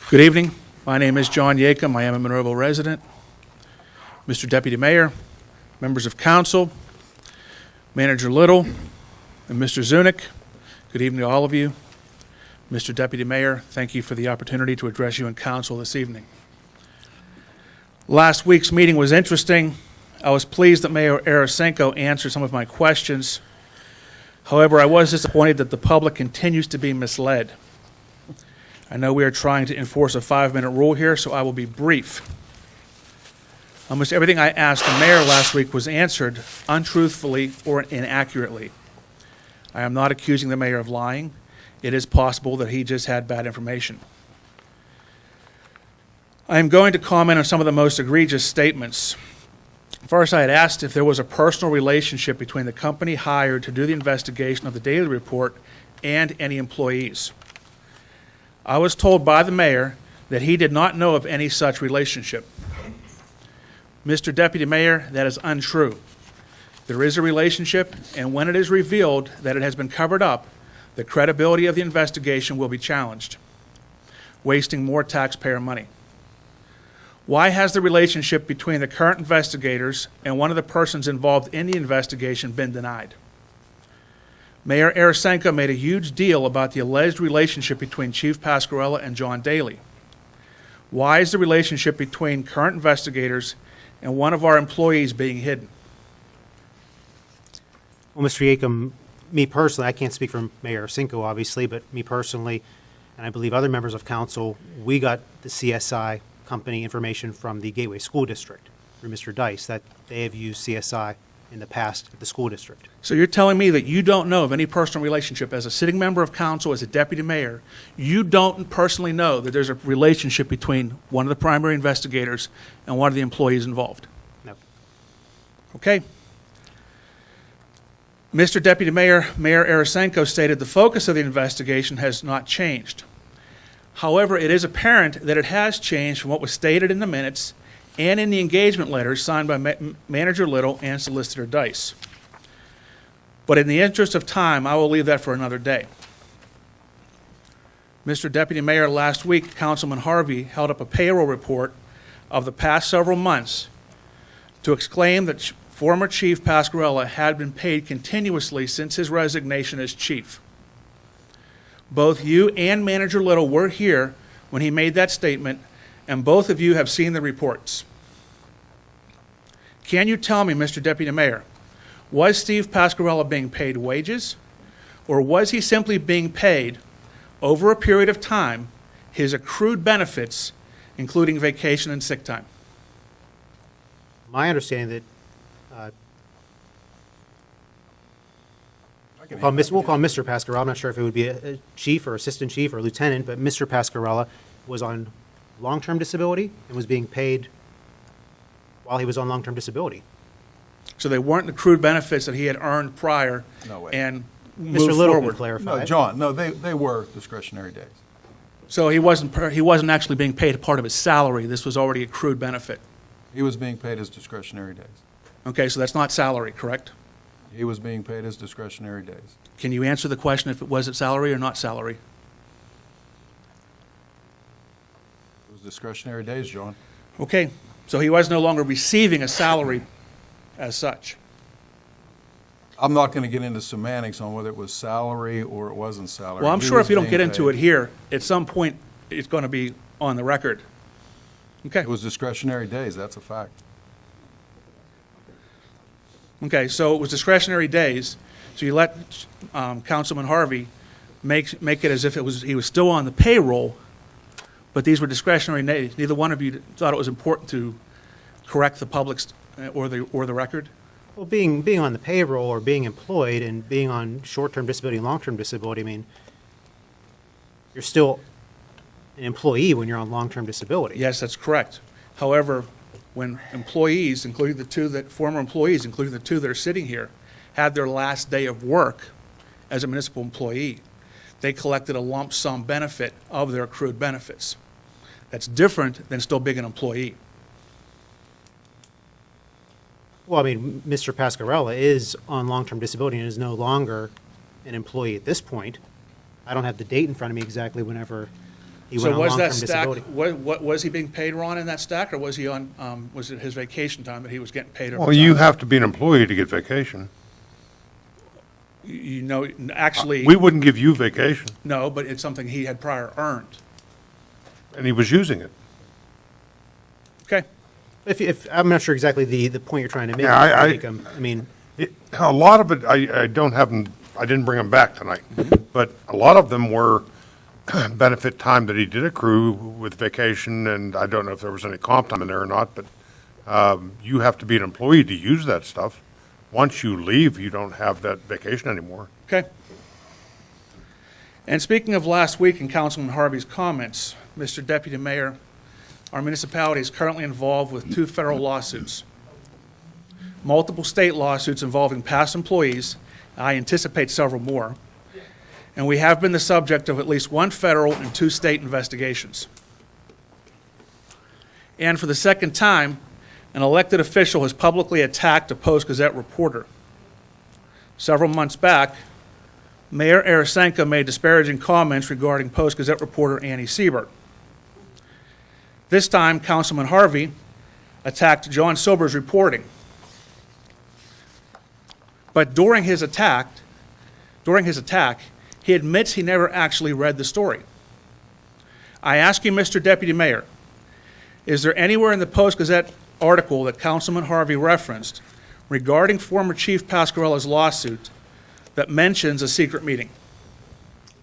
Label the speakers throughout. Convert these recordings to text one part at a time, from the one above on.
Speaker 1: Good evening. My name is John Yakim. I am a Monroeville resident. Mr. Deputy Mayor, members of council, Manager Little, and Mr. Zunick, good evening to all of you. Mr. Deputy Mayor, thank you for the opportunity to address you in council this evening. Last week's meeting was interesting. I was pleased that Mayor Arasenko answered some of my questions. However, I was disappointed that the public continues to be misled. I know we are trying to enforce a 5-minute rule here, so I will be brief. Almost everything I asked the mayor last week was answered untruthfully or inaccurately. I am not accusing the mayor of lying. It is possible that he just had bad information. I am going to comment on some of the most egregious statements. First, I had asked if there was a personal relationship between the company hired to do the investigation of the daily report and any employees. I was told by the mayor that he did not know of any such relationship. Mr. Deputy Mayor, that is untrue. There is a relationship, and when it is revealed that it has been covered up, the credibility of the investigation will be challenged, wasting more taxpayer money. Why has the relationship between the current investigators and one of the persons involved in the investigation been denied? Mayor Arasenko made a huge deal about the alleged relationship between Chief Pascarella and John Daly. Why is the relationship between current investigators and one of our employees being hidden?
Speaker 2: Well, Mr. Yakim, me personally, I can't speak for Mayor Arasenko, obviously, but me personally, and I believe other members of council, we got the CSI company information from the Gateway School District through Mr. Dice that they have used CSI in the past at the school district.
Speaker 1: So you're telling me that you don't know of any personal relationship as a sitting member of council, as a deputy mayor, you don't personally know that there's a relationship between one of the primary investigators and one of the employees involved?
Speaker 2: No.
Speaker 1: Okay. Mr. Deputy Mayor, Mayor Arasenko stated the focus of the investigation has not changed. However, it is apparent that it has changed from what was stated in the minutes and in the engagement letters signed by Manager Little and Solicitor Dice. But in the interest of time, I will leave that for another day. Mr. Deputy Mayor, last week, Councilman Harvey held up a payroll report of the past several months to exclaim that former Chief Pascarella had been paid continuously since his resignation as chief. Both you and Manager Little were here when he made that statement, and both of you have seen the reports. Can you tell me, Mr. Deputy Mayor, was Steve Pascarella being paid wages, or was he simply being paid, over a period of time, his accrued benefits, including vacation and sick time?
Speaker 2: My understanding that we'll call Mr. Pascarella. I'm not sure if it would be a chief or assistant chief or lieutenant, but Mr. Pascarella was on long-term disability and was being paid while he was on long-term disability.
Speaker 1: So they weren't accrued benefits that he had earned prior.
Speaker 3: No way.
Speaker 1: And
Speaker 2: Mr.
Speaker 1: moved
Speaker 2: Little
Speaker 1: forward.
Speaker 2: can clarify.
Speaker 3: No, John, no, they were discretionary days.
Speaker 1: So he wasn't actually being paid a part of his salary. This was already accrued benefit.
Speaker 3: He was being paid his discretionary days.
Speaker 1: Okay, so that's not salary, correct?
Speaker 3: He was being paid his discretionary days.
Speaker 1: Can you answer the question if it was salary or not salary?
Speaker 3: It was discretionary days, John.
Speaker 1: Okay, so he was no longer receiving a salary as such.
Speaker 3: I'm not going to get into semantics on whether it was salary or it wasn't salary.
Speaker 1: Well, I'm
Speaker 3: He
Speaker 1: sure
Speaker 3: was
Speaker 1: if you don't
Speaker 3: being
Speaker 1: get into
Speaker 3: paid.
Speaker 1: it here, at some point, it's going to be on the record. Okay.
Speaker 3: It was discretionary days, that's a fact.
Speaker 1: Okay, so it was discretionary days, so you let Councilman Harvey make it as if he was still on the payroll, but these were discretionary days. Neither one of you thought it was important to correct the public's or the record?
Speaker 2: Well, being on the payroll or being employed and being on short-term disability and long-term disability, I mean, you're still an employee when you're on long-term disability.
Speaker 1: Yes, that's correct. However, when employees, including former employees, including the two that are sitting here, had their last day of work as a municipal employee, they collected a lump sum benefit of their accrued benefits. That's different than still being an employee.
Speaker 2: Well, I mean, Mr. Pascarella is on long-term disability and is no longer an employee at this point. I don't have the date in front of me exactly whenever He
Speaker 1: So
Speaker 2: went on
Speaker 1: was
Speaker 2: long-term
Speaker 1: that stack,
Speaker 2: disability.
Speaker 1: what, was he being paid, Ron, in that stack, or was he on, was it his vacation time that he was getting paid over
Speaker 4: Well,
Speaker 1: time?
Speaker 4: you have to be an employee to get vacation.
Speaker 1: You know, actually,
Speaker 4: We wouldn't give you vacation,
Speaker 1: no, but it's something he had prior earned.
Speaker 4: and he was using it.
Speaker 1: Okay.
Speaker 2: If I'm not sure exactly the point you're trying to make.
Speaker 4: Yeah, I
Speaker 2: Yakim. I mean,
Speaker 4: A lot of it, I don't have them, I didn't bring them back tonight, but a lot of them were benefit time that he did accrue with vacation, and I don't know if there was any comp time in there or not, but you have to be an employee to use that stuff. Once you leave, you don't have that vacation anymore.
Speaker 1: Okay. And speaking of last week and Councilman Harvey's comments, Mr. Deputy Mayor, our municipality is currently involved with 2 federal lawsuits, multiple state lawsuits involving past employees. I anticipate several more. And we have been the subject of at least 1 federal and 2 state investigations. And for the second time, an elected official has publicly attacked a Post-Gazette reporter. Several months back, Mayor Arasenko made disparaging comments regarding Post-Gazette reporter Annie Siebert. This time, Councilman Harvey attacked John Silber's reporting. But during his attack, he admits he never actually read the story. I ask you, Mr. Deputy Mayor, is there anywhere in the Post-Gazette article that Councilman Harvey referenced regarding former Chief Pascarella's lawsuit that mentions a secret meeting?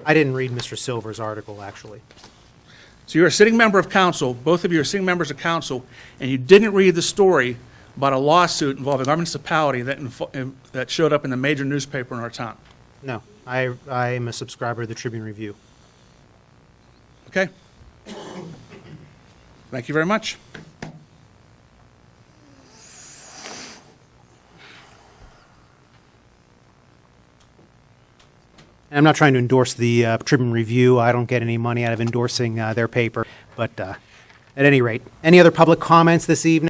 Speaker 2: I didn't read Mr. Silver's article, actually.
Speaker 1: So you're a sitting member of council, both of you are sitting members of council, and you didn't read the story about a lawsuit involving our municipality that showed up in the major newspaper in our town.
Speaker 2: No, I'm a subscriber of the Tribune Review.
Speaker 1: Okay? Thank you very much.
Speaker 2: And I'm not trying to endorse the Tribune Review. I don't get any money out of endorsing their paper. But at any rate, any other public comments this evening?